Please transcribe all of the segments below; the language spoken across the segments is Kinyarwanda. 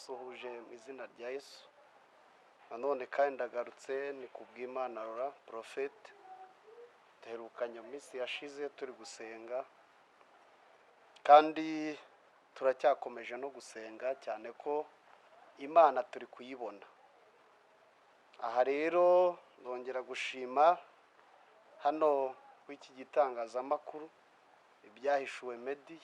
ndabasuhuje mu izina rya Yesu. Nanone kandi ndagarutse ni kubw'Imana Rora Prophet. Duherukanye mu minsi yashize turi gusenga kandi turacyakomeje no gusenga cyane ko Imana turi kuyibona. Aha rero ndongera gushima hano w'iki gitangazamakuru ibyahishuwe Media.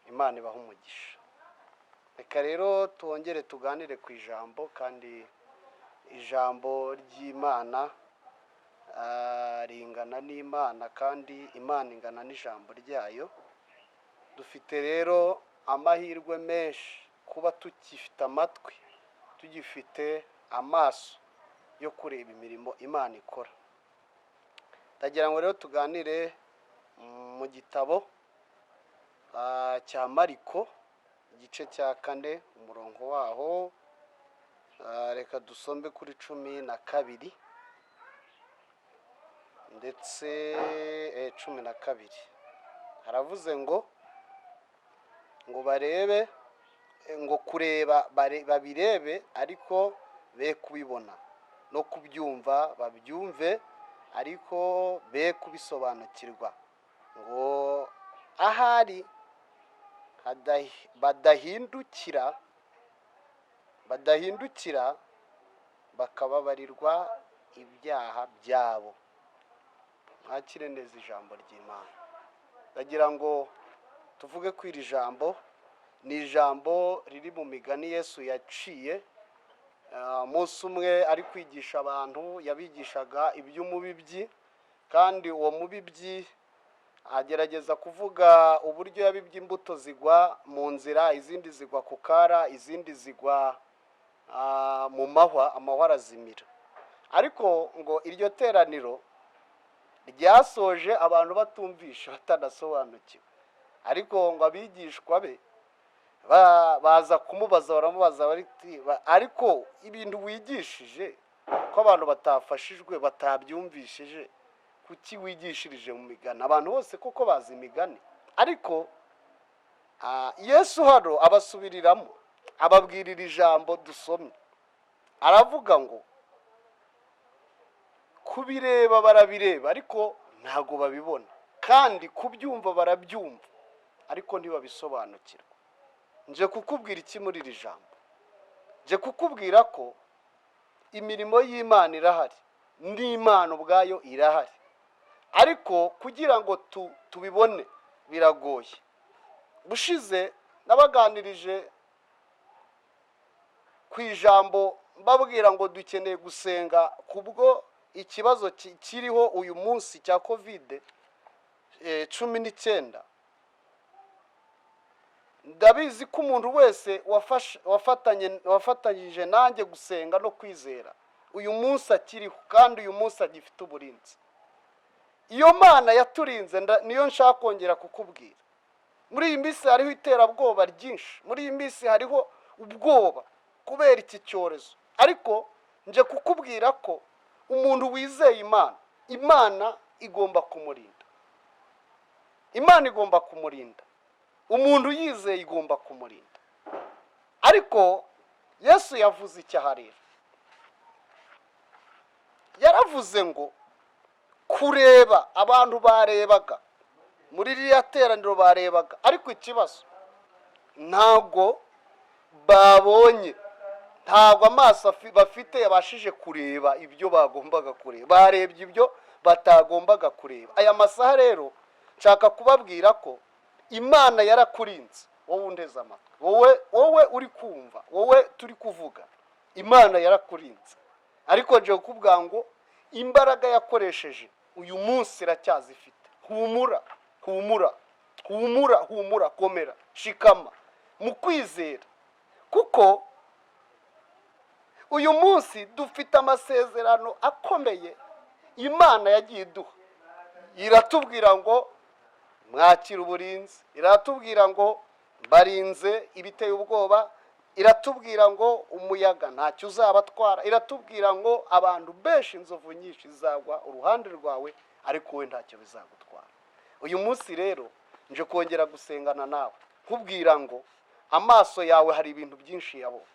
Imana ibaha umugisha. Reka rero tuongere tuganire ku ijambo kandi ijambo ry'Imana ringana n'Imana kandi Imana ingana n'ijambo ryayo. Dufite rero amahirwe menshi kuba tukifite amatwi, tugifite amaso yo kureba imirimo Imana ikora. Ndagira ngo rero tuganire mu gitabo cya Mariko igice cya 4 umurongo waho reka dusombe kuri 12 ndetse 12 haravuze ngo barebe ngo kureba babirebe ariko be kubibona no kubyumva babyumve ariko be kubisobanukirwa ngo ahari badahindukira bakababarirwa ibyaha byabo. Mwakire neza ijambo ry'Imana. Ndagira ngo tuvuge ko iri jambo ni ijambo riri mu migani Yesu yaciye umunsi umwe ari kwigisha abantu. Yabigishaga iby'umubibyi kandi uwo mubibyi agerageza kuvuga uburyo yabibye imbuto zigwa mu nzira, izindi zigwa ku kara, izindi zigwa mu mahwa, amahwa arazimira. Ariko ngo iryo teraniro ryasoje abantu batumvisha, batanasobanukiwe. Ariko ngo abigishwa be baza kumubaza, baramubaza bati ariko ibintu wigishije ko abantu batafashijwe batabyumvishije, kuki wigishirije mu migani? Abantu bose koko bazi imigani. Ariko Yesu hano abasubiriramo, ababwirira ijambo dusomye. Aravuga ngo kubireba barabireba ariko ntago babibona, kandi kubyumva barabyumva ariko ntibabisobanukirwa. Nje kukubwira iki muri iri jambo? Nje kukubwira ko imirimo y'Imana irahari, n'Imana ubwayo irahari, ariko kugira ngo tubibone biragoye. Bushize nabaganirije ku ijambo mbabwira ngo dukeneye gusenga kubwo ikibazo kiriho uyu munsi cya COVID-19. Ndabizi ko umuntu wese wafatanyije nanjye gusenga no kwizera uyu munsi akiriho kandi uyu munsi agifite uburinzi. Iyo Mana yaturinze niyo nshaka kongera kukubwira. Muri iyi minsi hariho iterabwoba ryinshi, muri iyi minsi hariho ubwoba kubera iki cyorezo. Ariko nje kukubwira ko umuntu wizeye Imana igomba kumurinda. Imana igomba kumurinda. Umuntu yizeye igomba kumurinda. Ariko Yesu yavuze icyaha rero. Yaravuze ngo kureba, abantu barebaga muri ririya teraniro barebaga, ariko ikibazo ntago babonye, ntago amaso bafite yabashije kureba ibyo bagombaga kureba, barebye ibyo batagombaga kureba. Aya masaha rero nshaka kubabwira ko Imana yarakurinze, wowe undeze amatwi, wowe uri kumva, wowe turi kuvuga. Imana yarakurinze, ariko nje kukubwira ngo imbaraga yakoresheje uyu munsi iracyazifite. Humura, komera, shikama mu kwizera, kuko uyu munsi dufite amasezerano akomeye Imana yagiye iduha. Iratubwira ngo mwakira uburinzi, iratubwira ngo barinze ibiteye ubwoba, iratubwira ngo umuyaga ntacyo uzabatwara, iratubwira ngo abantu benshi, inzovu nyinshi zagwa uruhande rwawe ariko we ntacyo bizagutwara. Uyu munsi rero nje kongera gusengana nawe nkubwira ngo amaso yawe hari ibintu byinshi yabonye,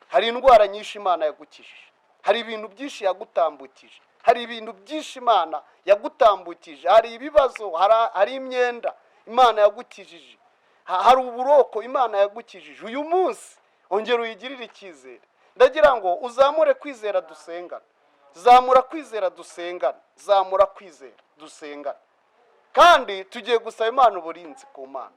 hari indwara nyinshi Imana yagukijije, hari ibintu byinshi yagutambukije, hari ibintu byinshi Imana yagutambukije, hari ibibazo, hari imyenda Imana yagukijije, hari uburoko Imana yagukijije. Uyu munsi ongera uyigirire icyizere. Ndagira ngo uzamure kwizera dusengana, zamura kwizera dusengana, zamura kwizera dusengana. Kandi tugiye gusaba Imana uburinzi ku Mana,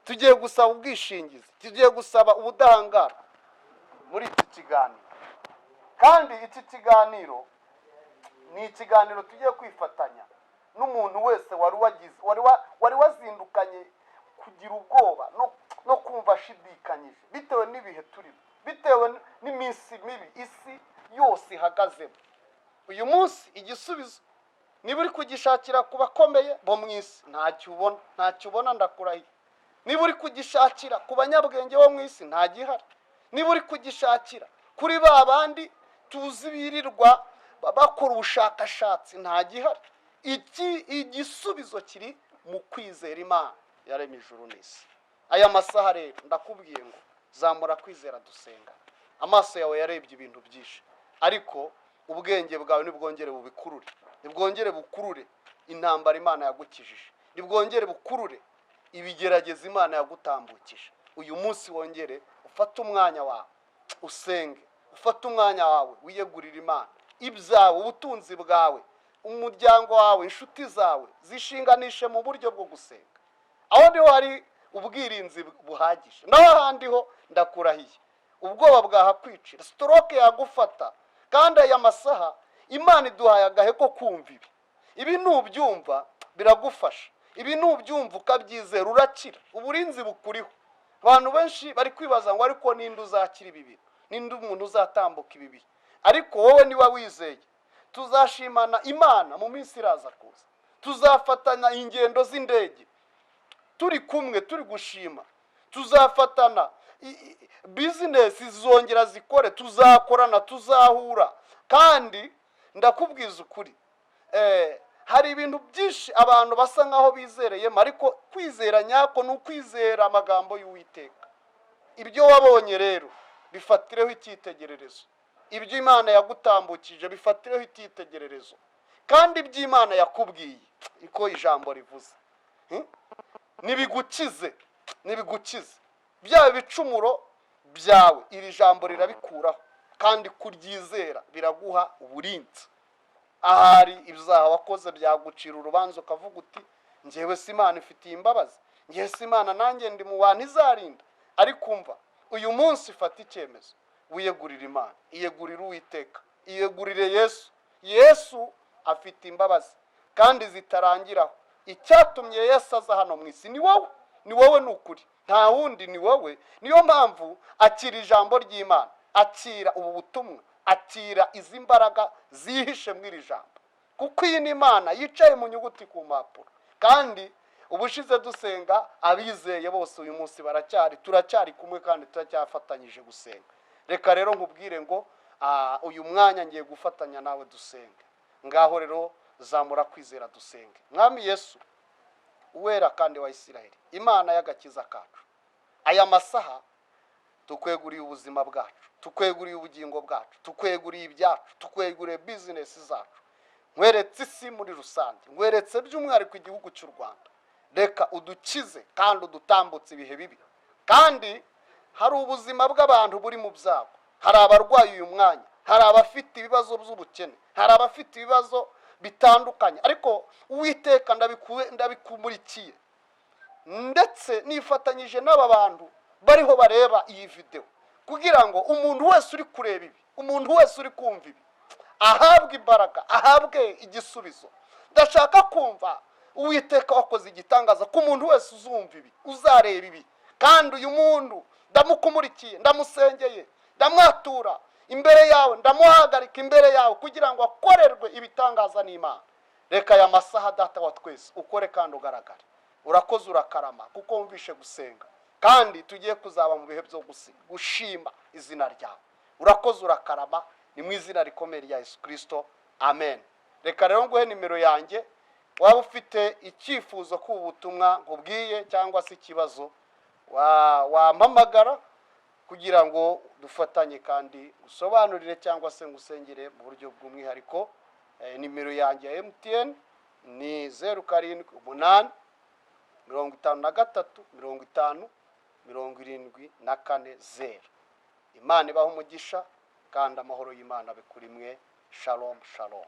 tugiye gusaba ubwishingizi, tugiye gusaba ubudahangara muri iki kiganiro. Kandi iki kiganiro ni ikiganiro tugiye kwifatanya n'umuntu wese wari wazindukanye kugira ubwoba no kumva ashidikanyije bitewe n'ibihe turimo, bitewe n'iminsi mibi isi yose ihagazemo. Uyu munsi igisubizo niba uri kugishakira ku bakomeye bo mu isi, ntacyo ubona ndakurahiye. Niba uri kugishakira ku banyabwenge bo mu isi, nta gihari. Niba uri kugishakira kuri ba bandi tuzi birirwa bakora ubushakashatsi, nta gihari. Igisubizo kiri mu kwizera Imana yaremye ijuru n'isi. Aya masaha rero ndakubwiye ngo zamura kwizera dusenga. Amaso yawe yarebye ibintu byinshi, ariko ubwenge bwawe nibwongere bubikurure, nibwongere bukurure intambara Imana yagukijije, nibwongere bukurure ibigerageza Imana yagutambukije. Uyu munsi wongere ufate umwanya wawe usenge, ufate umwanya wawe wiyegurira Imana. Ibyawe, ubutunzi bwawe, umuryango wawe, inshuti zawe zishinganishe mu buryo bwo gusenga. Aho niho hari ubwirinzi buhagije. Naho ahandi ho ndakurahiye ubwoba bwahakwicira, stroke yagufata. Kandi aya masaha Imana iduhaye agahe ko kumva ibi nubyumva biragufasha, ibi nubyumva ukabyizera urakira, uburinzi bukuriho. Abantu benshi bari kwibaza ngo ariko ninde uzakira ibi bintu, ninde umuntu uzatambuka ibi bihe? Ariko wowe niba wizeye, tuzashimana Imana mu minsi iraza kuza, tuzafatanya ingendo z'indege turi kumwe, turi gushima, tuzafatana business zizongera zikore, tuzakorana, tuzahura. Kandi ndakubwiza ukuri, hari ibintu byinshi abantu basa nkaho bizereyemo, ariko kwizera nyako ni ukwizera amagambo y'Uwiteka. Ibyo wabonye rero bifatireho icyitegererezo, ibyo Imana yagutambukije bifatireho icyitegererezo. Kandi ibyo Imana yakubwiye iko ijambo rivuze nibigukize byawe bicumuro byawe, iri jambo rirabikuraho. Kandi kuryizera biraguha uburinzi. Ahari ibyaha wakoze byagucira urubanza ukavuga uti njyewe si Imana ifitiye imbabazi, njyewe si Imana nanjye ndi mu bantu izarinda. Ariko umva, uyu munsi fata icyemezo, wiyegurire Imana, iyegurire Uwiteka, iyegurire Yesu afite imbabazi kandi zitarangiraho. Icyatumye Yesu aza hano mu isi ni wowe ni ukuri, nta wundi, ni wowe. Niyo mpamvu akira ijambo ry'Imana, akira ubu butumwa, akira izi mbaraga zihishe muri iri jambo, kuko iyi ni Imana yicaye mu nyuguti ku mpapuro. Kandi ubushize dusenga abizeye bose uyu munsi turacyari kumwe kandi turacyafatanyije gusenga. Reka rero nkubwire ngo uyu mwanya ngiye gufatanya nawe dusenge. Ngaho rero zamura kwizera dusenge. Mwami Yesu uwera kandi wa Isiraheli, Imana y'agakiza kacu, aya masaha tukweguriye ubuzima bwacu, tukweguriye ubugingo bwacu, tukweguriye ibyacu, tukweguriye business zacu. Nkweretse isi muri rusange, nkweretse by'umwihariko igihugu cy'u Rwanda. Reka udukize kandi udutambutse ibihe bibi. Kandi hari ubuzima bw'abantu buri mu byago, hari abarwayi uyu mwanya, hari abafite ibibazo by'ubukene, hari abafite ibibazo bitandukanye. Ariko Uwiteka ndabikumurikiye, ndetse nifatanyije n'aba bantu bariho bareba iyi video, kugira ngo umuntu wese uri kureba ibi, umuntu wese uri kumva ibi, ahabwe imbaraga, ahabwe igisubizo. Ndashaka kumva Uwiteka wakoze igitangaza ku muntu wese uzumva ibi, uzareba ibi. Kandi uyu muntu ndamukumurikiye, ndamusengeye, ndamwatura imbere yawe, ndamuhagarika imbere yawe kugira ngo akorerwe ibitangaza n'Imana. Reka aya masaha data wa twese ukore kandi ugaragare. Urakoze urakarama kuko wumvishe gusenga, kandi tugiye kuzaba mu bihe byo gushima izina ryawe. Urakoze urakarama, ni mu izina rikomeye rya Yesu Kristo, amen. Reka rero nguhe nimero yanjye, waba ufite icyifuzo ku butumwa nkubwiye cyangwa se ikibazo, wampamagara kugira ngo dufatanye kandi usobanurire cyangwa se ngusengere mu buryo bw'umwihariko. Nimero yanjye ya MTN ni 07 53 50 Imana ibaho umugisha kandi amahoro y'Imana abe kuri mwe. Shalom shalom.